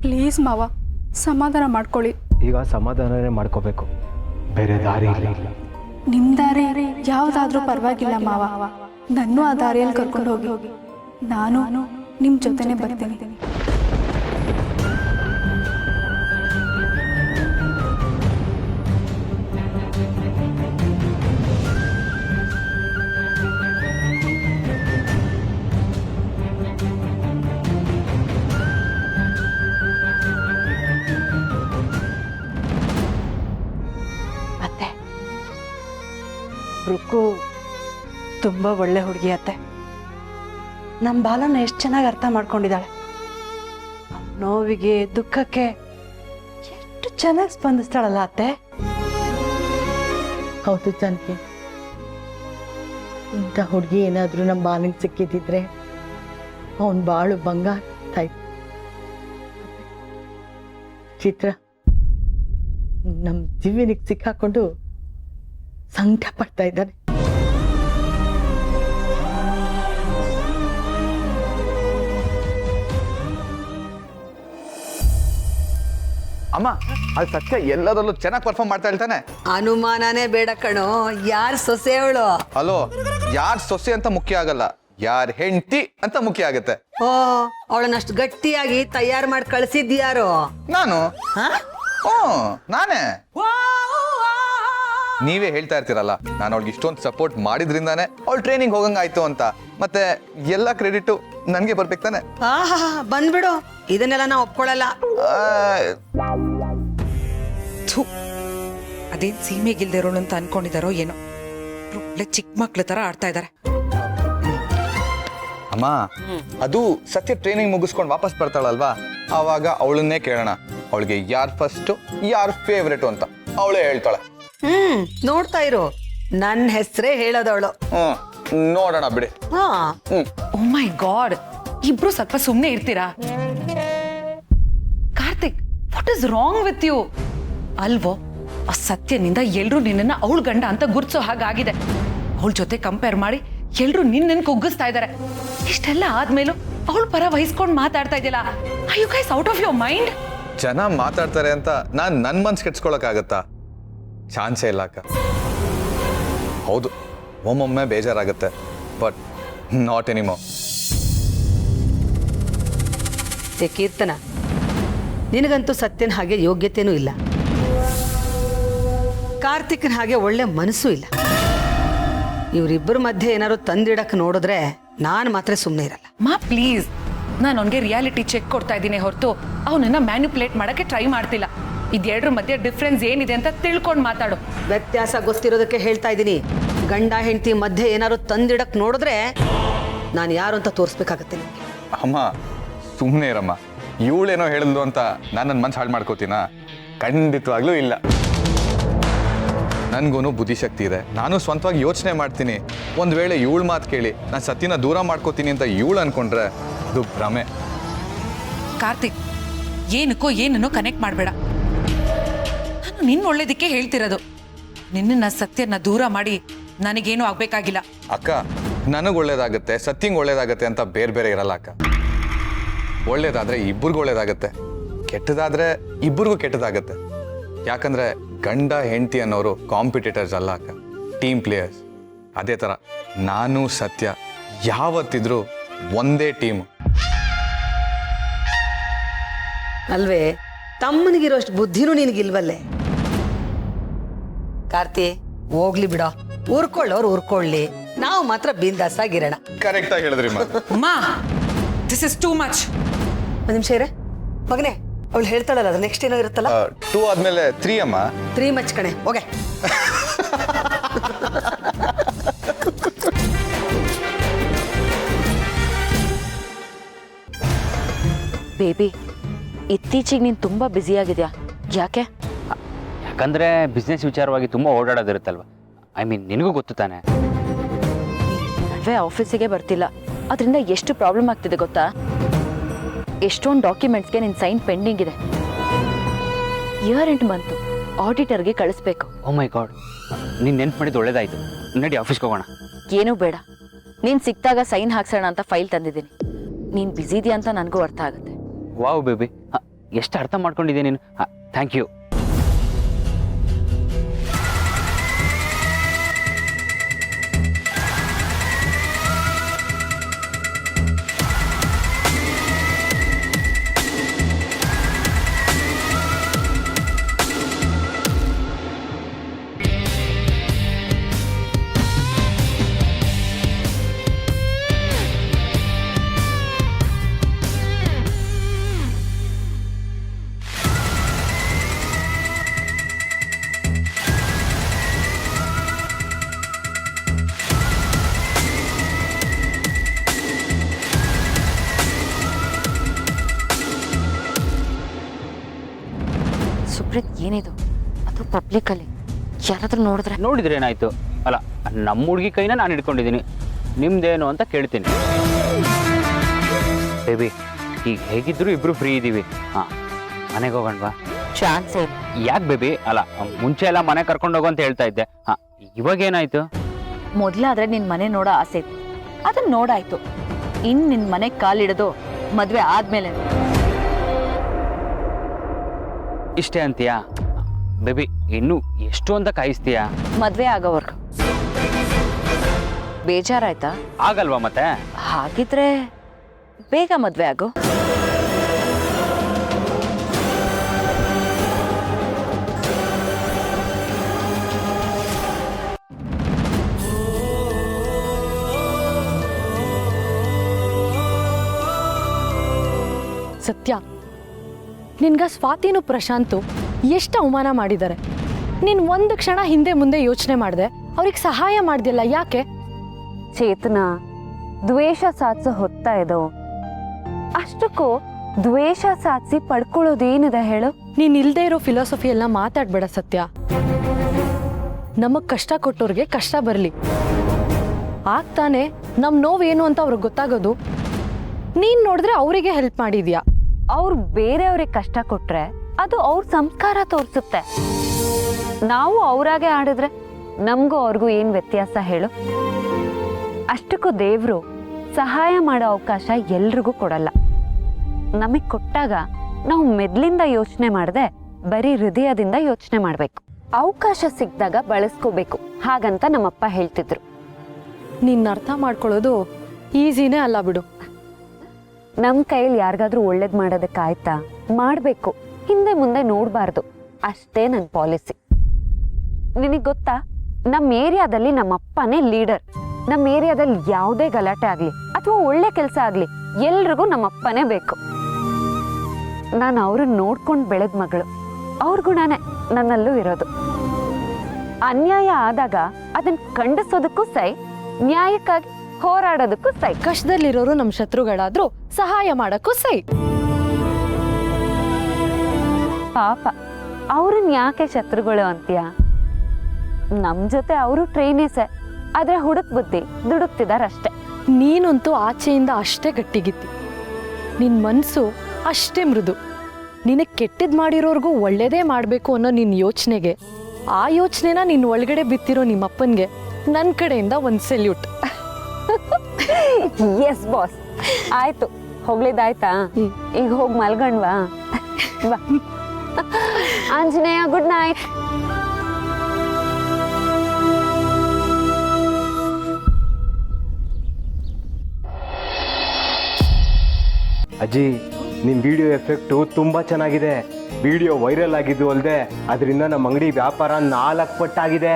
Please ಮಾವ, ಸಮಾಧಾನ ಮಾಡ್ಕೊಳ್ಳಿ. ಈಗ ಸಮಾಧಾನನೇ ಮಾಡ್ಕೋಬೇಕು, ಬೇರೆ ದಾರಿ ಇಲ್ಲ. ನಿಮ್ಮ ದಾರಿ ಯಾವುದಾದ್ರೂ ಪರವಾಗಿಲ್ಲ ಮಾವ, ನನ್ನೂ ಆ ದಾರಿಯಲ್ಲಿ ಕರ್ಕೊಂಡು ಹೋಗಿ. ನಾನು ನಿಮ್ಮ ಜೊತೆನೇ ಬರ್ತೀನಿ. ರುಕ್ಕು ತುಂಬ ಒಳ್ಳೆ ಹುಡುಗಿ ಅತ್ತೆ. ನಮ್ಮ ಬಾಲನ ಎಷ್ಟು ಚೆನ್ನಾಗಿ ಅರ್ಥ ಮಾಡ್ಕೊಂಡಿದ್ದಾಳೆ. ನೋವಿಗೆ ದುಃಖಕ್ಕೆ ಎಷ್ಟು ಚೆನ್ನಾಗಿ ಸ್ಪಂದಿಸ್ತಾಳಲ್ಲ ಅತ್ತೆ. ಹೌದು ಜಾನಕಿ, ಇಂಥ ಹುಡುಗಿ ಏನಾದರೂ ನಮ್ಮ ಬಾಲನಿಗೆ ಸಿಕ್ಕಿದ್ದಿದ್ರೆ ಅವನು ಬಾಳು ಬಂಗಾರ ತಾಯ್ತು. ಚಿತ್ರ ನಮ್ಮ ಜೀವನಿಗೆ ಸಿಕ್ಕಾಕೊಂಡು ಸಂಕಟ ಪಡ್ತಾ ಇದ್ದಾನೆ. ಅಮ್ಮ, ಅದು ಸತ್ಯ ಎಲ್ಲದರಲ್ಲೂ ಚೆನ್ನಾಗಿ ಪರ್ಫಾರ್ಮ್ ಮಾಡ್ತಾ ಹೇಳ್ತಾನೆ. ಅನುಮಾನನೇ ಬೇಡ ಕಣೋ, ಯಾರ್ ಸೊಸೆ ಅವಳು? ಅಲೋ, ಯಾರ್ ಸೊಸೆ ಅಂತ ಮುಖ್ಯ ಆಗಲ್ಲ, ಯಾರ್ ಹೆಂಡತಿ ಅಂತ ಮುಖ್ಯ ಆಗತ್ತೆ. ಓ, ಅವಳನ್ನಷ್ಟು ಗಟ್ಟಿಯಾಗಿ ತಯಾರು ಮಾಡಿ ಕಳ್ಸಿದ್ಯಾರು? ನಾನು ನಾನೇ. ನೀವೇ ಹೇಳ್ತಾ ಇರ್ತೀರಲ್ಲ, ನಾನು ಅವಳಿಗೆ ಇಷ್ಟೊಂದು ಸಪೋರ್ಟ್ ಮಾಡಿದ್ರಿಂದಾನೆ ಅವಳು ಟ್ರೈನಿಂಗ್ ಹೋಗಂಗಾಯ್ತು ಅಂತ. ಮತ್ತೆ ಎಲ್ಲ ಕ್ರೆಡಿಟು ನನಗೆ ಬರ್ಬೇಕು ತಾನೆ. ಬಂದ್ಬಿಡು, ಇದನ್ನೆಲ್ಲ ನಾ ಒಪ್ಕೊಳ್ಳಲ್ಲ. ಅದೇನ್ ಸೀಮೆಗಿಲ್ದಿರೋಳು ಅಂತ ಅನ್ಕೊಂಡಿದಾರೋ ಏನೋ, ಒಳ್ಳೆ ಚಿಕ್ಕ ಮಕ್ಳ ತರ ಆಡ್ತಾ ಇದಾರೆ. ಅಮ್ಮ, ಅದು ಸತ್ಯ ಟ್ರೈನಿಂಗ್ ಮುಗಿಸ್ಕೊಂಡು ವಾಪಸ್ ಬರ್ತಾಳಲ್ವಾ, ಆವಾಗ ಅವಳನ್ನೇ ಕೇಳೋಣ, ಅವಳಿಗೆ ಯಾರು ಫಸ್ಟ್ ಯಾರು ಫೇವ್ರೇಟು ಅಂತ ಅವಳೇ ಹೇಳ್ತಾಳೆ. ನೋಡ್ತಾ ಇರು, ನನ್ನ ಹೆಸರೇ ಹೇಳೋದವಳು. ನೋಡೋಣ ಬಿಡಿ. ಓ ಮೈ ಗಾಡ್, ಇಬ್ರು ಸ್ವಲ್ಪ ಸುಮ್ನೆ ಇರ್ತೀರಾ? Karthik, what is wrong with you? ಅಲ್ವೋ, ಆ ಸತ್ಯನಿಂದ ಎಲ್ರು ನಿನ್ನ ಅವಳ ಗಂಡ ಅಂತ ಗುರ್ಸೋ ಹಾಗಾಗಿದೆ. ಅವಳ ಜೊತೆ ಕಂಪೇರ್ ಮಾಡಿ ಎಲ್ರು ನಿನ್ನ ಕುಗ್ಗಿಸ್ತಾ ಇದಾರೆ. ಇಷ್ಟೆಲ್ಲ ಆದ್ಮೇಲೂ ಅವಳ ಪರ ವಹಿಸ್ಕೊಂಡು ಮಾತಾಡ್ತಾ ಇದೆಯಲ್ಲ, are you guys out of your mind? ಜನ ಮಾತಾಡ್ತಾರೆ ಅಂತ ನಾನು ನನ್ನ ಮನ್ಸು ಕೆಡ್ಸ್ಕೊಳಕ್ಕಾಗತ್ತಾ? ಚಾನ್ಸೇ ಇಲ್ಲ ಅಕ್ಕ. ಹೌದು, ಒಮ್ಮೊಮ್ಮೆ ಬೇಜಾರಾಗುತ್ತೆ, ಬಟ್ ನಾಟ್ ಎನಿಮೋ. ಕೀರ್ತನ, ನಿನಗಂತೂ ಸತ್ಯನ ಹಾಗೆ ಯೋಗ್ಯತೆನೂ ಇಲ್ಲ, ಕಾರ್ತಿಕ್ನ ಹಾಗೆ ಒಳ್ಳೆ ಮನಸ್ಸು ಇಲ್ಲ. ಇವರಿಬ್ಬರ ಮಧ್ಯೆ ಏನಾದ್ರು ತಂದಿಡಕ್ಕೆ ನೋಡಿದ್ರೆ ನಾನು ಮಾತ್ರ ಸುಮ್ಮನೆ ಇರಲ್ಲ. ಮಾ ಪ್ಲೀಸ್, ನಾನು ಅವನಿಗೆ ರಿಯಾಲಿಟಿ ಚೆಕ್ ಕೊಡ್ತಾ ಇದ್ದೀನಿ ಹೊರತು ಅವನನ್ನ ಮ್ಯಾನ್ಯುಪುಲೇಟ್ ಮಾಡಕ್ಕೆ ಟ್ರೈ ಮಾಡ್ತಿಲ್ಲ. ಇದೆರಡರ ಮಧ್ಯೆ ಡಿಫ್ರೆನ್ಸ್ ಏನಿದೆ ಅಂತ ತಿಳ್ಕೊಂಡು ಮಾತಾಡು. ವ್ಯತ್ಯಾಸ ಗೊತ್ತಿರೋದಕ್ಕೆ ಹೇಳ್ತಾ ಇದ್ದೀನಿ. ಗಂಡ ಹೆಂಡತಿ ಮಧ್ಯೆ ಏನಾದ್ರು ತಂದಿಡಕ್ಕೆ ನೋಡಿದ್ರೆ ನಾನು ಯಾರು ಅಂತ ತೋರಿಸ್ಬೇಕಾಗತ್ತೆ ನಿಮಗೆ. ಅಮ್ಮ, ಸುಮ್ಮನೆ ಇರಮ್ಮ. ಇವಳೇನೋ ಹೇಳಿದ್ಲು ಅಂತ ನಾನು ನನ್ನ ಮನ್ಸು ಹಾಳು ಮಾಡ್ಕೋತೀನ? ಖಂಡಿತವಾಗ್ಲೂ ಇಲ್ಲ. ನನಗೂ ಬುದ್ಧಿಶಕ್ತಿ ಇದೆ, ನಾನು ಸ್ವಂತವಾಗಿ ಯೋಚನೆ ಮಾಡ್ತೀನಿ. ಒಂದು ವೇಳೆ ಇವಳು ಮಾತು ಕೇಳಿ ನಾನು ಸತ್ಯನ ದೂರ ಮಾಡ್ಕೋತೀನಿ ಅಂತ ಇವಳು ಅನ್ಕೊಂಡ್ರೆ ಅದು ಭ್ರಮೆ. ಕಾರ್ತಿಕ್, ಏನಕ್ಕೋ ಏನನ್ನೋ ಕನೆಕ್ಟ್ ಮಾಡಬೇಡ. ನಾನು ನಿನ್ನ ಒಳ್ಳೇದಕ್ಕೆ ಹೇಳ್ತಿರೋದು. ನಿನ್ನ ಸತ್ಯನ ದೂರ ಮಾಡಿ ನನಗೇನು ಆಗ್ಬೇಕಾಗಿಲ್ಲ. ಅಕ್ಕ, ನನಗೆ ಒಳ್ಳೇದಾಗತ್ತೆ, ಸತ್ಯಂಗೆ ಒಳ್ಳೇದಾಗತ್ತೆ ಅಂತ ಬೇರೆ ಬೇರೆ ಇರಲ್ಲ ಅಕ್ಕ. ಒಳ್ಳೇದಾದ್ರೆ ಇಬ್ಬರಿಗೂ ಒಳ್ಳೇದಾಗತ್ತೆ, ಕೆಟ್ಟದಾದ್ರೆ ಇಬ್ಬರಿಗೂ ಕೆಟ್ಟದಾಗತ್ತೆ. ಯಾಕಂದ್ರೆ ಗಂಡ ಹೆಂಡತಿ ಅನ್ನೋರು ಕಾಂಪಿಟೇಟರ್ಸ್ ಅಲ್ಲ ಅಕ್ಕ, ಟೀಮ್ ಪ್ಲೇಯರ್ಸ್. ಅದೇ ಥರ ನಾನು ಸತ್ಯ ಯಾವತ್ತಿದ್ರೂ ಒಂದೇ ಟೀಮು. ಅಲ್ವೇ? ತಮ್ಮನಿಗಿರೋಷ್ಟು ಬುದ್ಧಿನೂ ನಿನಗಿಲ್ವಲ್ಲೇ? ಕಾರ್ತಿ, ಹೋಗ್ಲಿ ಬಿಡೋ, ಉರ್ಕೊಳ್ಳೋರು ಉರ್ಕೊಳ್ಳಿ, ನಾವು ಮಾತ್ರ ಬಿಂದಾಸಾಗಿರೋಣ. ಕರೆಕ್ಟ್ ಆಗಿ ಹೇಳಿದ್ರಿ ಮಾ, ದಿಸ್ ಇಸ್ ಟೂ ಮಚ್. ಒಂದು ನಿಮಿಷ ಇರೇ ಮಗನೇ, ಅವಳು ಹೇಳ್ತಾಳಲ್ಲ, ಅದು ನೆಕ್ಸ್ಟ್ ಏನೋ ಇರುತ್ತಲ್ಲ. 2 ಆದ್ಮೇಲೆ 3 ಅಮ್ಮ. 3 ಮಚ್ ಕಣೆ, ಹೋಗೆ. ಬೇಬಿ, ಇತ್ತೀಚೆಗೆ ನೀನು ತುಂಬ ಬ್ಯುಸಿಯಾಗಿದೆಯಾ? ಯಾಕೆ? ಯಾಕಂದರೆ ಬಿಸ್ನೆಸ್ ವಿಚಾರವಾಗಿ ತುಂಬ ಓಡಾಡೋದಿರುತ್ತಲ್ವ. ಐ ಮೀನ್, ನಿನಗೂ ಗೊತ್ತು ತಾನೆ. ನಡುವೆ ಆಫೀಸಿಗೆ ಬರ್ತಿಲ್ಲ, ಅದರಿಂದ ಎಷ್ಟು ಪ್ರಾಬ್ಲಮ್ ಆಗ್ತಿದೆ ಗೊತ್ತಾ? ಎಷ್ಟೊಂದು ಡಾಕ್ಯುಮೆಂಟ್ಸ್ಗೆ ನಿನ್ನ ಸೈನ್ ಪೆಂಡಿಂಗ್ ಇದೆ. ಇಯರ್ ಎಂಡ್ ಬಂತು, ಆಡಿಟರ್ಗೆ ಕಳಿಸ್ಬೇಕು. ಓ ಮೈ ಗಾಡ್, ನೀನು ನೆನ್ಪು ಮಾಡಿದ್ದು ಒಳ್ಳೇದಾಯಿತು. ನಡಿ ಆಫೀಸ್ಗೆ ಹೋಗೋಣ. ಏನೂ ಬೇಡ, ನೀನು ಸಿಕ್ತಾಗ ಸೈನ್ ಹಾಕ್ಸೋಣ ಅಂತ ಫೈಲ್ ತಂದಿದ್ದೀನಿ. ನೀನು ಬ್ಯುಸಿ ಇದೆಯಾ ಅಂತ ನನಗೂ ಅರ್ಥ ಆಗುತ್ತೆ. ವಾವ್ ಬೇಬಿ, ಎಷ್ಟು ಅರ್ಥ ಮಾಡ್ಕೊಂಡಿದ್ದೆ ನೀನು. Thank you. ಸುಪ್ರೀತ್ ಏನಿದು, ಅದು ಪಬ್ಲಿಕಲ್ಲಿ ಯಾರಾದ್ರೂ ನೋಡಿದ್ರೆ ಏನಾಯ್ತು? ಅಲ್ಲ, ನಮ್ಮ ಹುಡುಗಿ ಕೈನ ನಾನು ಹಿಡ್ಕೊಂಡಿದ್ದೀನಿ, ನಿಮ್ದೇನು ಅಂತ ಕೇಳ್ತೀನಿ. ಬೇಬಿ, ಈಗ ಹೇಗಿದ್ರು ಇಬ್ರು ಫ್ರೀ ಇದ್ದೀವಿ. ಮನೆಗೆ ಹೋಗೋಣವಾ? ಚಾನ್ಸೇ ಇಲ್ಲ. ಯಾಕೆ ಬೇಬಿ? ಅಲ್ಲ, ಮುಂಚೆ ಎಲ್ಲ ಮನೆ ಕರ್ಕೊಂಡು ಹೋಗೋ ಅಂತ ಹೇಳ್ತಾ ಇದ್ದೆ. ಇವಾಗ ಏನಾಯ್ತು? ಮೊದ್ಲಾದ್ರೆ ನಿನ್ ಮನೆ ನೋಡೋ ಆಸೆ ಇತ್ತು, ಅದನ್ನ ನೋಡಾಯ್ತು. ಇನ್ ನಿನ್ ಮನೆ ಕಾಲಿಡೋದು ಮದ್ವೆ ಆದ್ಮೇಲೆ. ಇಷ್ಟೇ ಅಂತೀಯಾ? ಬೇಬಿ, ಇನ್ನು ಎಷ್ಟು ಅಂತ ಕಾಯಿಸ್ತೀಯಾ? ಮದ್ವೆ ಆಗೋವರ್ಗು. ಬೇಜಾರಾಯ್ತಾ? ಆಗಲ್ವಾ ಮತ್ತೆ? ಹಾಗಿದ್ರೆ ಬೇಗ ಮದ್ವೆ ಆಗು. ಸತ್ಯ, ನಿನ್ಗ ಸ್ವಾತಿನೂ ಪ್ರಶಾಂತು ಎಷ್ಟು ಅವಮಾನ ಮಾಡಿದ್ದಾರೆ. ನೀನ್ ಒಂದು ಕ್ಷಣ ಹಿಂದೆ ಮುಂದೆ ಯೋಚನೆ ಮಾಡಿದೆ, ಅವ್ರಿಗೆ ಸಹಾಯ ಮಾಡ್ದಿಲ್ಲ, ಯಾಕೆ? ಚೇತನ, ದ್ವೇಷ ಸಾಧಿಸೋ ಹೊತ್ತಾ ಇದು. ಅಷ್ಟಕ್ಕೂ ದ್ವೇಷ ಸಾಧಿಸಿ ಪಡ್ಕೊಳ್ಳೋದೇನಿದೆ ಹೇಳು? ನೀನ್ ಇಲ್ದೇ ಇರೋ ಫಿಲಾಸಫಿ ಎಲ್ಲ ಮಾತಾಡ್ಬೇಡ ಸತ್ಯ. ನಮಗ್ ಕಷ್ಟ ಕೊಟ್ಟೋರ್ಗೆ ಕಷ್ಟ ಬರ್ಲಿ, ಆಗ್ತಾನೆ ನಮ್ ನೋವೇನು ಅಂತ ಅವ್ರಿಗೆ ಗೊತ್ತಾಗೋದು. ನೀನ್ ನೋಡಿದ್ರೆ ಅವರಿಗೆ ಹೆಲ್ಪ್ ಮಾಡಿದ್ಯಾ. ಅವ್ರು ಬೇರೆಯವ್ರಿಗೆ ಕಷ್ಟ ಕೊಟ್ರೆ ಅದು ಅವ್ರ ಸಂಸ್ಕಾರ ತೋರಿಸುತ್ತೆ. ನಾವು ಅವ್ರಾಗೆ ಆಡಿದ್ರೆ ನಮಗೂ ಅವ್ರಿಗೂ ಏನ್ ವ್ಯತ್ಯಾಸ ಹೇಳು? ಅಷ್ಟಕ್ಕೂ ದೇವ್ರು ಸಹಾಯ ಮಾಡೋ ಅವಕಾಶ ಎಲ್ರಿಗೂ ಕೊಡಲ್ಲ. ನಮಗ್ ಕೊಟ್ಟಾಗ ನಾವು ಮೆದ್ಲಿಂದ ಯೋಚನೆ ಮಾಡದೆ ಬರೀ ಹೃದಯದಿಂದ ಯೋಚನೆ ಮಾಡ್ಬೇಕು. ಅವಕಾಶ ಸಿಕ್ಕಿದಾಗ ಬಳಸ್ಕೋಬೇಕು, ಹಾಗಂತ ನಮ್ಮಪ್ಪ ಹೇಳ್ತಿದ್ರು. ನಿನ್ನ ಅರ್ಥ ಮಾಡ್ಕೊಳ್ಳೋದು ಈಸಿನೇ ಅಲ್ಲ ಬಿಡು. ನಮ್ ಕೈಯಲ್ಲಿ ಯಾರಿಗಾದ್ರೂ ಒಳ್ಳೇದ್ ಮಾಡೋದಕ್ಕಾಯ್ತಾ? ಮಾಡ್ಬೇಕು, ಹಿಂದೆ ಮುಂದೆ ನೋಡ್ಬಾರ್ದು, ಅಷ್ಟೇ ನನ್ನ ಪಾಲಿಸಿ. ನಿನಗ್ ಗೊತ್ತಾ, ನಮ್ಮ ಏರಿಯಾದಲ್ಲಿ ನಮ್ಮ ಅಪ್ಪನೇ ಲೀಡರ್. ನಮ್ಮ ಏರಿಯಾದಲ್ಲಿ ಯಾವುದೇ ಗಲಾಟೆ ಆಗ್ಲಿ ಅಥವಾ ಒಳ್ಳೆ ಕೆಲಸ ಆಗ್ಲಿ ಎಲ್ರಿಗೂ ನಮ್ಮ ಅಪ್ಪನೇ ಬೇಕು. ನಾನು ಅವ್ರನ್ನ ನೋಡ್ಕೊಂಡು ಬೆಳೆದ ಮಗಳು. ಅವ್ರ ಗುಣನೇ ನನ್ನಲ್ಲೂ ಇರೋದು. ಅನ್ಯಾಯ ಆದಾಗ ಅದನ್ನ ಖಂಡಿಸೋದಕ್ಕೂ ಸೈ, ನ್ಯಾಯಕ್ಕಾಗಿ ಹೋರಾಡೋದಕ್ಕೂ ಸೈ. ಕಷ್ಟದಲ್ಲಿರೋರು ನಮ್ಮ ಶತ್ರುಗಳಾದ್ರೂ ಸಹಾಯ ಮಾಡಕ್ಕೂ ಸೈ. ಪಾಪ, ಅವ್ರನ್ನ ಯಾಕೆ ಶತ್ರುಗಳು ಅಂತೀಯ? ನಮ್ ಜೊತೆ ಅವರು ಟ್ರೈನೇಸೆ, ಆದ್ರೆ ಹುಡುಕ್ ಬುದ್ಧಿ ದುಡುಕ್ತಿದಾರಷ್ಟೆ. ನೀನಂತೂ ಆಚೆಯಿಂದ ಅಷ್ಟೇ ಗಟ್ಟಿಗಿತ್ತಿ, ನಿನ್ ಮನ್ಸು ಅಷ್ಟೇ ಮೃದು. ನಿನಗೆ ಕೆಟ್ಟದ್ ಮಾಡಿರೋರ್ಗೂ ಒಳ್ಳೇದೇ ಮಾಡ್ಬೇಕು ಅನ್ನೋ ನಿನ್ ಯೋಚನೆಗೆ, ಆ ಯೋಚನೆನ ನಿನ್ ಒಳಗಡೆ ಬಿತ್ತಿರೋ ನಿಮ್ಮಪ್ಪನ್ಗೆ ನನ್ನ ಕಡೆಯಿಂದ ಒಂದು ಸೆಲ್ಯೂಟ್. ಎಸ್ ಬಾಸ್, ಆಯ್ತು, ಹೋಗ್ಲಿದ್ದಾಯ್ತಾ? ಈಗ ಹೋಗಿ ಮಲ್ಗಣ್ವಾ? ಬಾ ಆಂಜನೇಯ, ಗುಡ್ ನೈಟ್. ಅಜ್ಜಿ, ನಿನ್ನ ವಿಡಿಯೋ ಎಫೆಕ್ಟು ತುಂಬ ಚೆನ್ನಾಗಿದೆ. ವಿಡಿಯೋ ವೈರಲ್ ಆಗಿದ್ದು ಅಲ್ಲದೆ ಅದರಿಂದ ನಮ್ಮ ಅಂಗಡಿ ವ್ಯಾಪಾರ 4 ಪಟ್ಟಾಗಿದೆ.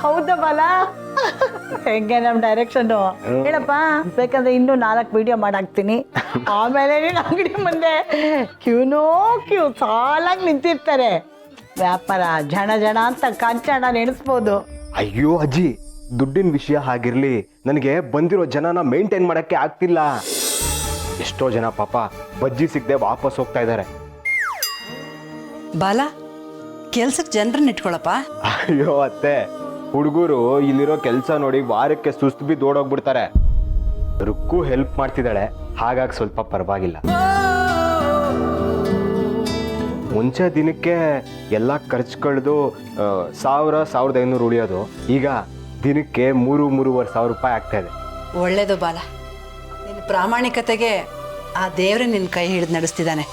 ಹೌದಾ ಬಾಲ? ಹೆಂಗೆ ನಮ್ಮ ಡೈರೆಕ್ಷನ್ ಹೇಳಪ್ಪ. ಬೇಕಂದ್ರೆ ಇನ್ನೂ 4 ವಿಡಿಯೋ ಮಾಡಾಕ್ತೀನಿ. ಆಮೇಲೆ ನೀನು ಅಂಗಡಿ ಮುಂದೆ ಕ್ಯೂ ಸಾಲಾಗಿ ನಿಂತಿರ್ತಾರೆ. ವ್ಯಾಪಾರ ಜಣ ಜಣ ಅಂತ ಕಂಚಣ ನೆನೆಸ್ಬೋದು. ಅಯ್ಯೋ ಅಜ್ಜಿ, ದುಡ್ಡಿನ ವಿಷಯ ಹಾಗಿರ್ಲಿ, ನನಗೆ ಬಂದಿರೋ ಜನನ ಮೇಂಟೈನ್ ಮಾಡೋಕ್ಕೆ ಆಗ್ತಿಲ್ಲ. ಎಷ್ಟೋ ಜನ ಪಾಪ ಬಜ್ಜಿ ಸಿಗದೆ ವಾಪಸ್ ಹೋಗ್ತಾ ಇದ್ದಾರೆ. ಬಾಲ, ಕೆಲ್ಸಕ್ಕೆ ಜನರನ್ನ ಇಟ್ಕೊಳಪ್ಪ. ಅಯ್ಯೋ ಅತ್ತೆ, ಹುಡುಗರು ಇಲ್ಲಿರೋ ಕೆಲಸ ನೋಡಿ ವಾರಕ್ಕೆ ಸುಸ್ತು ಬಿದ್ದು ಓಡೋಗ್ಬಿಡ್ತಾರೆ. ರುಕ್ಕು ಹೆಲ್ಪ್ ಮಾಡ್ತಿದ್ದಾಳೆ, ಹಾಗಾಗಿ ಸ್ವಲ್ಪ ಪರವಾಗಿಲ್ಲ. ಮುಂಚೆ ದಿನಕ್ಕೆ ಎಲ್ಲ ಖರ್ಚು ಕಳೆದು 1,500 ಉಳಿಯೋದು, ಈಗ ದಿನಕ್ಕೆ 3,500 ರೂಪಾಯಿ ಆಗ್ತಾ ಇದೆ. ಒಳ್ಳೇದು ಬಾಲ, ನಿನ್ನ ಪ್ರಾಮಾಣಿಕತೆಗೆ ಆ ದೇವ್ರೆ ನಿನ್ನ ಕೈ ಹಿಡಿದು ನಡೆಸ್ತಿದ್ದಾನೆ.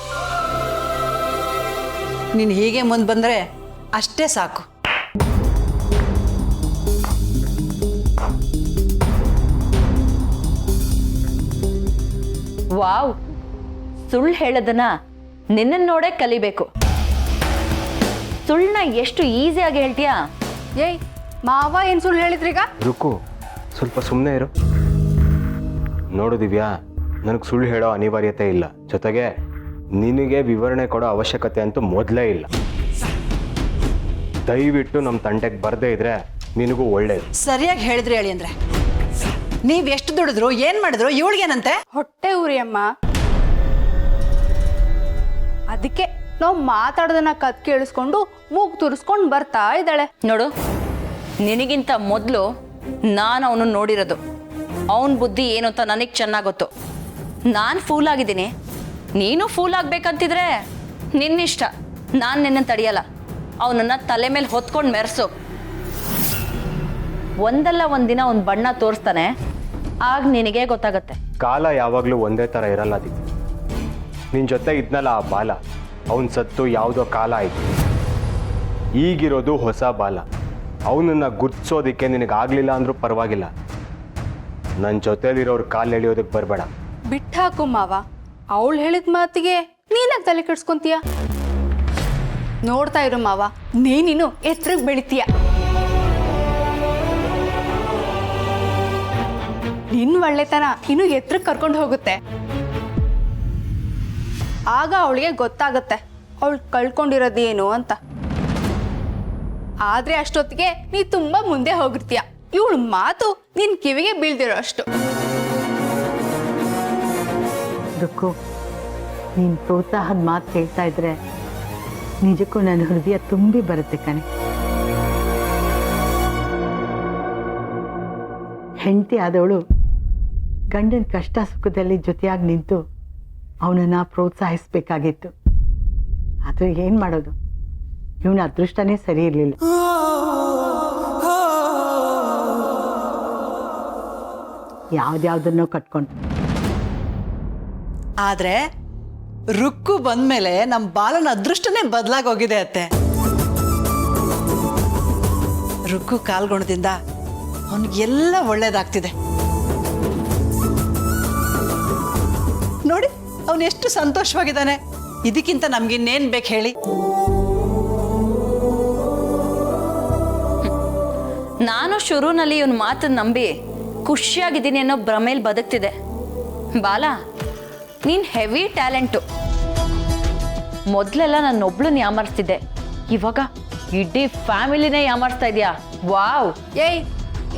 ನೀನು ಹೀಗೆ ಮುಂದೆ ಬಂದರೆ ಅಷ್ಟೇ ಸಾಕು. ವಾವ್, ಸುಳ್ಳು ಹೇಳೋದನ್ನ ನಿನ್ನನ್ನು ನೋಡೇ ಕಲಿಬೇಕು. ಸುಳ್ಳನ್ನ ಎಷ್ಟು ಈಸಿಯಾಗಿ ಹೇಳ್ತೀಯಾ? ಏಯ್ ಮಾವ ಏನು ಸುಳ್ಳು ಹೇಳಿದ್ರೀಗ? ರುಕು, ಸ್ವಲ್ಪ ಸುಮ್ಮನೆ ಇರು. ನೋಡು ದಿವ್ಯಾ, ನನಗೆ ಸುಳ್ಳು ಹೇಳೋ ಅನಿವಾರ್ಯತೆ ಇಲ್ಲ. ಜೊತೆಗೆ ನಿನಗೆ ವಿವರಣೆ ಕೊಡೋ ಅವಶ್ಯಕತೆ ಅಂತೂ ಮೊದಲೇ ಇಲ್ಲ. ದಯವಿಟ್ಟು ನಮ್ಮ ತಂಟೆಗೆ ಬರದೇ ಇದ್ರೆ ನಿನಗೂ ಒಳ್ಳೇದು. ಸರಿಯಾಗಿ ಹೇಳಿದ್ರಿ ಹೇಳಿ ಅಂದರೆ, ನೀವು ಎಷ್ಟು ದುಡಿದ್ರು ಏನು ಮಾಡಿದ್ರು ಇವಳಿಗೇನಂತೆ? ಹೊಟ್ಟೆ ಉರಿ ಅಮ್ಮ. ಅದಕ್ಕೆ ನಾವು ಮಾತಾಡೋದನ್ನ ಕತ್ ಕೇಳಿಸ್ಕೊಂಡು ಮೂಗು ತುರಿಸ್ಕೊಂಡು ಬರ್ತಾ ಇದ್ದಾಳೆ. ನೋಡು, ನಿನಗಿಂತ ಮೊದಲು ನಾನು ಅವನು ನೋಡಿರೋದು. ಅವನ ಬುದ್ಧಿ ಏನು ಅಂತ ನನಗೆ ಚೆನ್ನಾಗಿ ಗೊತ್ತು. ನಾನು ಫೂಲ್ ಆಗಿದ್ದೀನಿ, ನೀನು ಫೂಲ್ ಆಗ್ಬೇಕಂತಿದ್ರೆ ನಿನ್ನಿಷ್ಟ. ನಾನು ನಿನ್ನನ್ನು ತಡೆಯಲ್ಲ. ಅವನನ್ನು ತಲೆ ಮೇಲೆ ಹೊತ್ಕೊಂಡು ಮೆರೆಸು. ಒಂದಲ್ಲ ಒಂದಿನ ಅವನ ಬಣ್ಣ ತೋರಿಸ್ತಾನೆ, ಆಗ ನಿನಗೆ ಗೊತ್ತಾಗತ್ತೆ. ಕಾಲ ಯಾವಾಗಲೂ ಒಂದೇ ಥರ ಇರಲ್ಲ ದಿವ್ಯ. ನಿನ್ನ ಜೊತೆ ಇದ್ನಲ್ಲ ಆ ಬಾಲ, ಅವನ ಸತ್ತು ಯಾವುದೋ ಕಾಲ ಆಯಿತು. ಈಗಿರೋದು ಹೊಸ ಬಾಲ. ಅವನನ್ನು ಗುರ್ತಿಸೋದಕ್ಕೆ ನಿನಗಾಗಲಿಲ್ಲ ಅಂದರೂ ಪರವಾಗಿಲ್ಲ. ನನ್ನ ಜೊತೆಲಿರೋರು ಕಾಲು ಎಳೆಯೋದಕ್ಕೆ ಬರಬೇಡ. ಬಿಟ್ಟಾಕು ಮಾವ. ಅವಳು ಹೇಳಿದ ಮಾತಿಗೆ ನೀನಾಗ ತಲೆ ಕೆಡ್ಸ್ಕೊಂತೀಯ? ನೋಡ್ತಾ ಇರು ಮಾವ, ನೀನಿನ್ನು ಎತ್ತರಕ್ಕೆ ಬೆಳಿತೀಯ. ನಿನ್ನ ಒಳ್ಳೆತನ ಇನ್ನು ಎತ್ತರಕ್ಕೆ ಕರ್ಕೊಂಡು ಹೋಗುತ್ತೆ. ಆಗ ಅವಳಿಗೆ ಗೊತ್ತಾಗತ್ತೆ ಅವಳು ಕಳ್ಕೊಂಡಿರೋದೇನು ಅಂತ. ಆದ್ರೆ ಅಷ್ಟೊತ್ತಿಗೆ ನೀ ತುಂಬಾ ಮುಂದೆ ಹೋಗಿರ್ತೀಯ. ಇವಳು ಮಾತು ನಿನ್ ಕಿವಿಗೆ ಬೀಳ್ದಿರೋ ಅಷ್ಟು. ದುಕ್ಕು, ನೀನು ಪ್ರೋತ್ಸಾಹದ ಮಾತು ಕೇಳ್ತಾ ಇದ್ರೆ ನಿಜಕ್ಕೂ ನನ್ನ ಹೃದಯ ತುಂಬಿ ಬರುತ್ತೆ ಕಣೆ. ಹೆಂಡತಿ ಆದವಳು ಗಂಡನ ಕಷ್ಟ ಸುಖದಲ್ಲಿ ಜೊತೆಯಾಗಿ ನಿಂತು ಅವನನ್ನು ಪ್ರೋತ್ಸಾಹಿಸ್ಬೇಕಾಗಿತ್ತು. ಆದರೆ ಏನು ಮಾಡೋದು, ಇವನ ಅದೃಷ್ಟನೇ ಸರಿ ಇರಲಿಲ್ಲ. ಯಾವ್ದ್ಯಾವ್ದನ್ನೋ ಕಟ್ಕೊಂಡು. ಆದರೆ ರುಕ್ಕು ಬಂದ್ಮೇಲೆ ನಮ್ಮ ಬಾಲನ ಅದೃಷ್ಟನೇ ಬದಲಾಗಿ ಹೋಗಿದೆ ಅತ್ತೆ. ರುಕ್ಕು ಕಾಲ್ಗುಣದಿಂದ ಅವನಿಗೆಲ್ಲ ಒಳ್ಳೇದಾಗ್ತಿದೆ. ನೋಡಿ ಅವನು ಎಷ್ಟು ಸಂತೋಷವಾಗಿದ್ದಾನೆ. ಇದಕ್ಕಿಂತ ನಮ್ಗಿನ್ನೇನು ಬೇಕು ಹೇಳಿ? ನಾನು ಶುರುನಲ್ಲಿ ಇವನ್ ಮಾತನ್ನ ನಂಬಿ ಖುಷಿಯಾಗಿದ್ದೀನಿ ಅನ್ನೋ ಭ್ರಮೇಲಿ ಬದುಕ್ತಿದೆ. ಬಾಲ, ನೀನ್ ಹೆವಿ ಟ್ಯಾಲೆಂಟು. ಮೊದಲೆಲ್ಲ ನನ್ನೊಬ್ಳನ್ನ ಯಾಮರ್ಸ್ತಿದ್ದೆ, ಇವಾಗ ಇಡೀ ಫ್ಯಾಮಿಲಿನೇ ಯಾಮರ್ಸ್ತಾ ಇದೆಯಾ. ವಾವ್. ಏಯ್,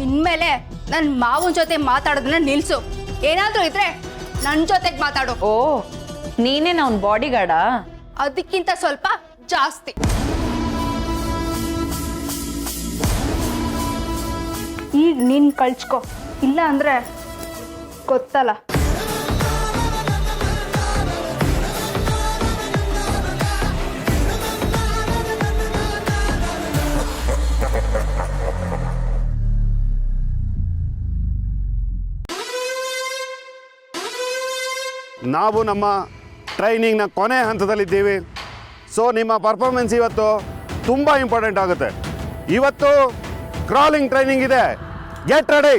ಇನ್ಮೇಲೆ ನನ್ನ ಮಾವನ ಜೊತೆ ಮಾತಾಡೋದನ್ನ ನಿಲ್ಸು. ಏನಾದ್ರೂ ಇದ್ರೆ ನನ್ನ ಜೊತೆಗೆ ಮಾತಾಡು. ಓ, ನೀನೇನು ಅವನ ಬಾಡಿ ಗಾರ್ಡಾ? ಅದಕ್ಕಿಂತ ಸ್ವಲ್ಪ ಜಾಸ್ತಿ. ಈಗ ನೀನ್ ಕಳ್ಸ್ಕೊ, ಇಲ್ಲ ಅಂದ್ರೆ ಗೊತ್ತಲ್ಲ. ನಾವು ನಮ್ಮ ಟ್ರೈನಿಂಗ್ನ ಕೊನೆ ಹಂತದಲ್ಲಿದ್ದೀವಿ. ಸೊ ನಿಮ್ಮ ಪರ್ಫಾರ್ಮೆನ್ಸ್ ಇವತ್ತು ತುಂಬ ಇಂಪಾರ್ಟೆಂಟ್ ಆಗುತ್ತೆ. ಇವತ್ತು ಕ್ರಾಲಿಂಗ್ ಟ್ರೈನಿಂಗ್ ಇದೆ. Get ready.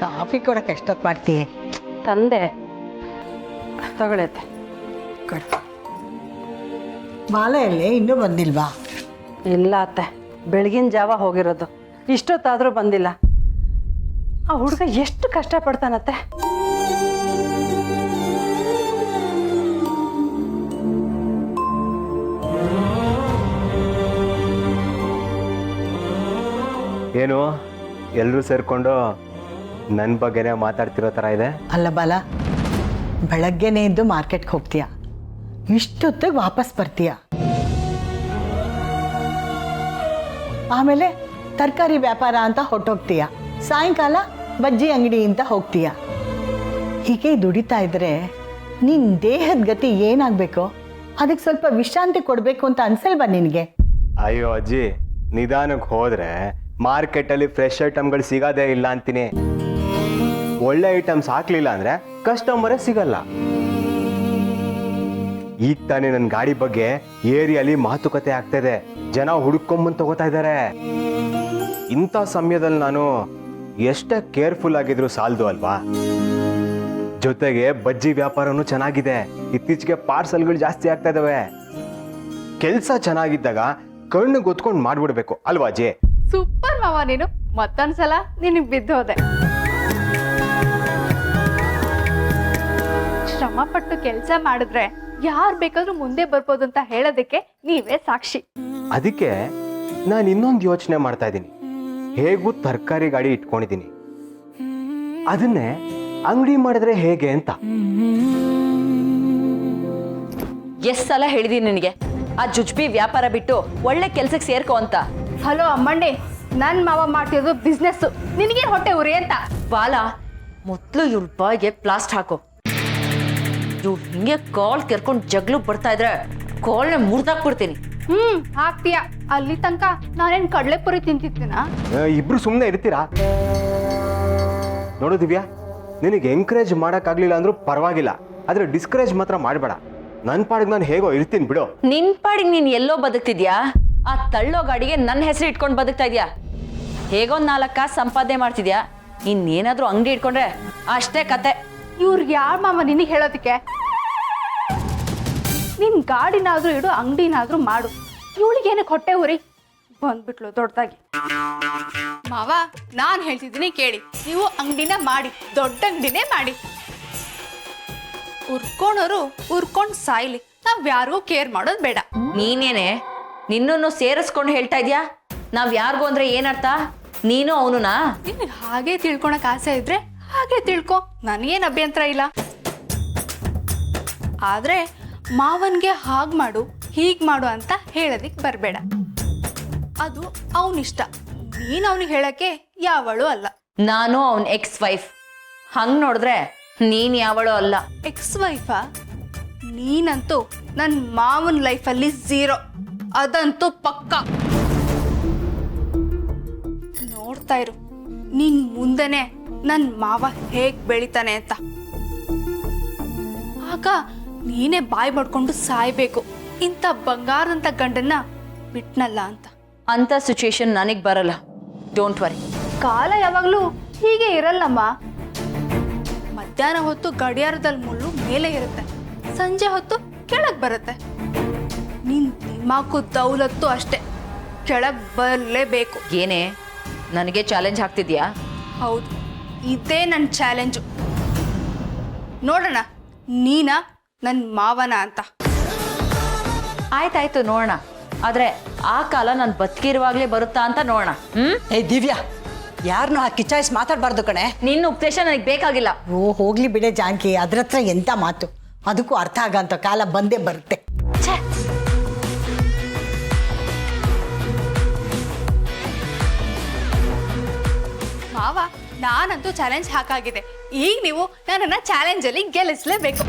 ಕಾಫಿ ಕೊಡಕ್ಕೆ ಎಷ್ಟೊತ್ತು ಮಾಡ್ತೀಯ? ತಂದೆ ತಗೊಳತ್ತೆ. ಕೊಡು. ಬಾಲೆಯಲ್ಲಿ ಇನ್ನೂ ಬಂದಿಲ್ವಾ? ಇಲ್ಲ ಅತ್ತೆ, ಬೆಳಗಿನ ಜಾವ ಹೋಗಿರೋದು, ಇಷ್ಟೊತ್ತಾದರೂ ಬಂದಿಲ್ಲ. ಆ ಹುಡುಗ ಎಷ್ಟು ಕಷ್ಟಪಡ್ತಾನತ್ತೆ. ಏನು ಎಲ್ಲರೂ ಸೇರಿಕೊಂಡು ನನ್ನ ಬಗ್ಗೆನೇ ಮಾತಾಡ್ತಿರೋ ಥರ ಇದೆ. ಅಲ್ಲ ಬಾಲ, ಬೆಳಗ್ಗೆನೇ ಎದ್ದು ಮಾರ್ಕೆಟ್ಗೆ ಹೋಗ್ತೀಯ, ಇಷ್ಟೊತ್ತಿಗೆ ವಾಪಸ್ ಬರ್ತೀಯ, ಆಮೇಲೆ ತರಕಾರಿ ವ್ಯಾಪಾರ ಅಂತ ಹೊಟ್ಟೋಗ್ತೀಯ, ಸಾಯಂಕಾಲ ಬಜ್ಜಿ ಅಂಗಡಿ ಅಂತ ಹೋಗ್ತೀಯ. ಹೀಗೆ ದುಡಿತಾ ಇದ್ರೆ ನಿನ್ನ ದೇಹದ ಗತಿ ಏನಾಗಬೇಕು? ಅದಕ್ಕೆ ಸ್ವಲ್ಪ ವಿಶ್ರಾಂತಿ ಕೊಡಬೇಕು ಅಂತ ಅನ್ಸಲ್ವಾ ನಿನಗೆ? ಅಯ್ಯೋ ಅಜ್ಜಿ, ನಿಧಾನಕ್ಕೆ ಹೋದ್ರೆ ಮಾರ್ಕೆಟಲ್ಲಿ ಫ್ರೆಶ್ ಐಟಮ್ಗಳು ಸಿಗೋದೇ ಇಲ್ಲ ಅಂತೀನಿ. ಒಳ್ಳೆ ಐಟಮ್ಸ್ ಹಾಕ್ಲಿಲ್ಲ ಅಂದ್ರೆ ಕಸ್ಟಮರೇ ಸಿಗಲ್ಲ. ಈಗ ತಾನೇ ನನ್ನ ಗಾಡಿ ಬಗ್ಗೆ ಏರಿಯಲ್ಲಿ ಮಾತುಕತೆ ಆಗ್ತಿದೆ, ಜನ ಹುಡುಕೊಂಬಂದು ತಗೋತಾ ಇದ್ದಾರೆ. ಇಂಥ ಸಮಯದಲ್ಲಿ ನಾನು ಎಷ್ಟೇ ಕೇರ್ಫುಲ್ ಆಗಿದ್ರು ಸಾಲದು ಅಲ್ವಾ. ಜೊತೆಗೆ ಬಜ್ಜಿ ವ್ಯಾಪಾರನೂ ಚೆನ್ನಾಗಿದೆ, ಇತ್ತೀಚೆಗೆ ಪಾರ್ಸಲ್ಗಳು ಜಾಸ್ತಿ ಆಗ್ತಾ ಇದಾವೆ. ಕೆಲಸ ಚೆನ್ನಾಗಿದ್ದಾಗ ಕಣ್ಣು ಗೊತ್ಕೊಂಡು ಮಾಡ್ಬಿಡ್ಬೇಕು ಅಲ್ವಾ ಅಜ್ಜಿ? ಸೂಪರ್ ಮಾವ ನೀನು. ಮತ್ತೊಂದ್ಸಲ ನಿನಗೆ ಬಿದ್ದೋದೆ. ಶ್ರಮ ಪಟ್ಟು ಕೆಲಸ ಮಾಡಿದ್ರೆ ಯಾರು ಬೇಕಾದ್ರೂ ಮುಂದೆ ಬರ್ಬೋದು ಅಂತ ಹೇಳೋದಕ್ಕೆ ನೀವೇ ಸಾಕ್ಷಿ. ಅದಕ್ಕೆ ನಾನು ಇನ್ನೊಂದು ಯೋಚನೆ ಮಾಡ್ತಾ ಇದ್ದೀನಿ. ಹೇಗೂ ತರಕಾರಿ ಗಾಡಿ ಇಟ್ಕೊಂಡಿದ್ದೀನಿ, ಅದನ್ನೇ ಅಂಗಡಿ ಮಾಡಿದ್ರೆ ಹೇಗೆ ಅಂತ. ಎಷ್ಟ್ ಸಲ ಹೇಳಿದೀನಿ ನಿನಗೆ ಆ ಜುಜ್ಬಿ ವ್ಯಾಪಾರ ಬಿಟ್ಟು ಒಳ್ಳೆ ಕೆಲ್ಸಕ್ಕೆ ಸೇರ್ಕೋ ಅಂತ. ಹಲೋ ಅಮ್ಮಂಡಿ, ನನ್ನ ಮಾವ ಮಾಡ್ತಿರೋದು ಬಿಸ್ನೆಸ್, ನಿನಗೆ ಹೊಟ್ಟೆ ಉರಿ ಅಂತ. ಬಾಲ, ಮೊದ್ಲು ಇವ್ರ ಬಾಯಿಗೆ ಪ್ಲಾಸ್ಟ್ ಹಾಕು. ಇವ್ರು ಹಿಂಗೆ ಕಾಲ್ ಕೆರ್ಕೊಂಡು ಜಗ್ಲು ಬರ್ತಾ ಇದ್ರೆ ಕಾಲ್ನ ಮುರ್ದಾಕ್ಬಿಡ್ತೀನಿ. ಹಾಕ್ತೀಯ. ಅಲ್ಲಿ ತನಕ ನಾನೇನ್ ಕಡ್ಲೆಪುರಿ ತಿಂತಿದ್ದೀನ? ಇಬ್ರು ಸುಮ್ಮನೆ ಇರ್ತೀರಾ? ನೋಡು ದಿವ್ಯಾ, ನಿನಗೆ ಎಂಕರೇಜ್ ಮಾಡೋಕ್ಕಾಗ್ಲಿಲ್ಲ ಅಂದ್ರೂ ಪರವಾಗಿಲ್ಲ, ಆದ್ರೆ ಡಿಸ್ಕರೇಜ್ ಮಾತ್ರ ಮಾಡಬೇಡ. ನನ್ನ ಪಾಡಿಗೆ ನಾನು ಹೇಗೋ ಇರ್ತೀನಿ ಬಿಡು. ನಿನ್ ಪಾಡಿಗೆ ನೀನ್ ಎಲ್ಲೋ ಬದುಕ್ತಿದ್ಯಾ? ಆ ತಳ್ಳೋ ಗಾಡಿಗೆ ನನ್ನ ಹೆಸರು ಇಟ್ಕೊಂಡು ಬದುಕ್ತಾ ಇದ್ಯಾ? ಹೇಗೋ 4 ಕಾಸು ಸಂಪಾದನೆ ಮಾಡ್ತಿದ್ಯಾ? ಇನ್ನೇನಾದ್ರೂ ಅಂಗಡಿ ಇಟ್ಕೊಂಡ್ರೆ ಅಷ್ಟೇ ಕತೆ. ಇವ್ರಿಗೆ ಯಾರ ಮಾವ ನಿನಗೆ ಹೇಳೋದಕ್ಕೆ? ನಿನ್ ಗಾಡಿನಾದ್ರೂ ಇಡು, ಅಂಗಡಿನಾದ್ರೂ ಮಾಡು. ಇವಳಿಗೆ ಏನಕ್ಕೆ ಹೊಟ್ಟೆ ಉರಿ? ಬಂದ್ಬಿಟ್ಲು ದೊಡ್ಡದಾಗಿ. ಮಾವ, ನಾನ್ ಹೇಳ್ತಿದ್ದೀನಿ ಕೇಳಿ, ನೀವು ಅಂಗಡಿನ ಮಾಡಿ, ದೊಡ್ಡ ಅಂಗಡಿನೇ ಮಾಡಿ. ಉರ್ಕೋಣರು ಉರ್ಕೊಂಡ್ ಸಾಯ್ಲಿ, ನಾವ್ ಯಾರಿಗೂ ಕೇರ್ ಮಾಡೋದು ಬೇಡ. ನೀನೇನೆ ನಿನ್ನನ್ನು ಸೇರಿಸ್ಕೊಂಡು ಹೇಳ್ತಾ ಇದ್ಯಾ? ನಾವ್ ಯಾರಿಗೂ ಅಂದ್ರೆ ಏನರ್ಥ? ನೀನು ಅವನುನಾ? ನಿನಗೆ ಹಾಗೆ ತಿಳ್ಕೊಳಕ್ ಆಸೆ ಇದ್ರೆ ಹಾಗೆ ತಿಳ್ಕೊ, ನನಗೇನು ಅಭ್ಯಂತರ ಇಲ್ಲ. ಆದ್ರೆ ಮಾವನ್ಗೆ ಹಾಗ್ ಮಾಡು ಹೀಗ್ ಮಾಡು ಅಂತ ಹೇಳೋದಿಕ್ ಬರ್ಬೇಡ. ಅದು ಅವನಿಷ್ಟ, ನೀನ್ ಅವನಿಗೆ ಹೇಳಕ್ಕೆ ಯಾವಳು ಅಲ್ಲ. ನಾನು ಅವನ್ ಎಕ್ಸ್ ವೈಫ್. ಹಂಗ್ ನೋಡಿದ್ರೆ ನೀನ್ ಯಾವಳು ಅಲ್ಲ. ಎಕ್ಸ್ ವೈಫಾ? ನೀನಂತೂ ನನ್ನ ಮಾವನ್ ಲೈಫಲ್ಲಿ 0, ಅದಂತೂ ಪಕ್ಕ. ನೋಡ್ತಾ ಇರು, ನೀನ್ ಮುಂದೆನೆ ನನ್ನ ಮಾವ ಹೇಗ್ ಬೆಳಿತಾನೆ ಅಂತ. ಆಗ ನೀನೇ ಬಾಯ್ ಮಾಡ್ಕೊಂಡು ಸಾಯ್ಬೇಕು, ಇಂಥ ಬಂಗಾರದಂತ ಗಂಡನ್ನ ಬಿಟ್ನಲ್ಲ ಅಂತ. ಅಂತ ಸಿಚುಯೇಷನ್ ನನಗ್ ಬರಲ್ಲ, ಡೋಂಟ್ ವರಿ. ಕಾಲ ಯಾವಾಗ್ಲೂ ಹೀಗೆ ಇರಲ್ಲಮ್ಮ. ಮಧ್ಯಾಹ್ನ ಹೊತ್ತು ಗಡಿಯಾರದಲ್ಲಿ ಮುಳ್ಳು ಮೇಲೆ ಇರುತ್ತೆ, ಸಂಜೆ ಹೊತ್ತು ಕೆಳಗ್ ಬರುತ್ತೆ. ನಿನ್ ದಿಮಾಕು ದೌಲತ್ತು ಅಷ್ಟೇ, ಕೆಳಗ್ ಬರಲೇಬೇಕು. ಏನೇ ನನಗೆ ಚಾಲೆಂಜ್ ಹಾಕ್ತಿದ್ಯಾ? ಹೌದು, ಇದೇ ನನ್ನ ಚಾಲೆಂಜು. ನೋಡೋಣ ನೀನ ನನ್ನ ಮಾವನ ಅಂತ. ಆಯ್ತಾಯ್ತು, ನೋಡೋಣ. ಆದ್ರೆ ಆ ಕಾಲ ನಾನು ಬದುಕಿರುವಾಗ್ಲೇ ಬರುತ್ತಾ ಅಂತ ನೋಡೋಣ. ಏ ದಿವ್ಯಾ, ಯಾರನ್ನೂ ಆ ಕಿಚಾಯಿಸ್ ಮಾತಾಡಬಾರ್ದು ಕಣೆ. ನಿನ್ನ ಉಪದೇಶ ನನಗೆ ಬೇಕಾಗಿಲ್ಲ. ಓ ಹೋಗ್ಲಿ ಬಿಡೆ ಜಾನಕಿ, ಅದ್ರ ಹತ್ರ ಎಂತ ಮಾತು, ಅದಕ್ಕೂ ಅರ್ಥ ಆಗಂತ ಕಾಲ ಬಂದೇ ಬರುತ್ತೆ. ಮಾವ, ನಾನಂತೂ ಚಾಲೆಂಜ್ ಹಾಕಾಗಿದೆ. ಈಗ ನೀವು ನನ್ನನ್ನ ಚಾಲೆಂಜಲ್ಲಿ ಗೆಲ್ಲಿಸಲೇಬೇಕು.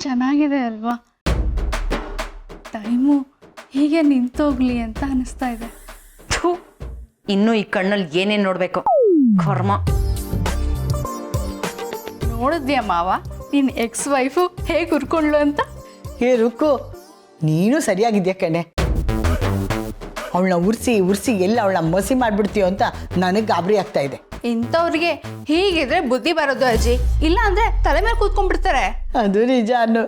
ಚೆನ್ನಾಗಿದೆ ಅಲ್ವಾ? ಟೈಮು ಹೀಗೆ ನಿಂತೋಗ್ಲಿ ಅಂತ ಅನಿಸ್ತಾ ಇದೆ. ಥು, ಇನ್ನು ಈ ಕಣ್ಣಲ್ಲಿ ಏನೇನು ನೋಡ್ಬೇಕು ಕರ್ಮ. ನೋಡಿದ್ಯಾ ಮಾವ, ನಿನ್ನ ಎಕ್ಸ್ ವೈಫು ಹೇಗೆ ಹುರ್ಕೊಂಡ್ಲು ಅಂತ? ಹೇ ರುಕ್ಕು, ನೀನು ಸರಿಯಾಗಿದ್ಯಾ ಕಣೆ. ಅವಳನ್ನ ಉರ್ಸಿ ಎಲ್ಲ ಅವಳನ್ನ ಮಸಿ ಮಾಡ್ಬಿಡ್ತೀಯೋ ಅಂತ ನನಗೆ ಗಾಬರಿ ಆಗ್ತಾ ಇದೆ. ಇಂಥವ್ರಿಗೆ ಹೀಗಿದ್ರೆ ಬುದ್ಧಿ ಬರೋದು ಅಜ್ಜಿ, ಇಲ್ಲ ಅಂದ್ರೆ ತಲೆ ಮೇಲೆ ಕೂತ್ಕೊಂಡ್ಬಿಡ್ತಾರೆ. ಅದು ನಿಜ ಅನ್ನು.